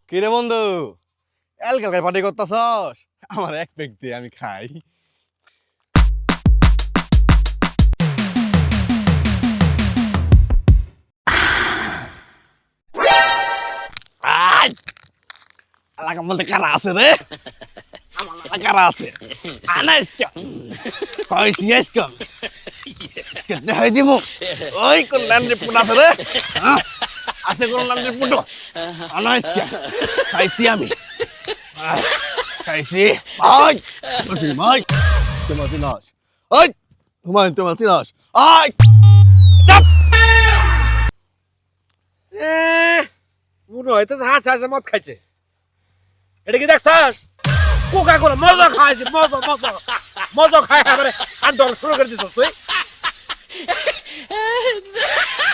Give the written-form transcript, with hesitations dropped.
কিরে বন্ধু এলকালকায় পার্টি করতেছস আমার এক পেক দে আমি খাই এলাকার মধ্যে কারা আছে রে আমার এলাকায় কারা আছে আনা ইসকা কইছি ইসকা ইসকা দেখাই দিমু ওই কোন নান্ডি পুট আছে রে আছে কোন নান্ডি পুট আনা ইসকা খাইছি আমি খাইছি ভাই ভাই তোমার চিনাস ওই হুমায়ুন তোমার চিনাস আই মনে হইতেছে হাসে হাসে মদ খাইছে এটা কি দেখছাস কোকা কোলা মজা খাইছে মজা মজা মজা খাই এবারে আর দর শুরু করে দিছস তুই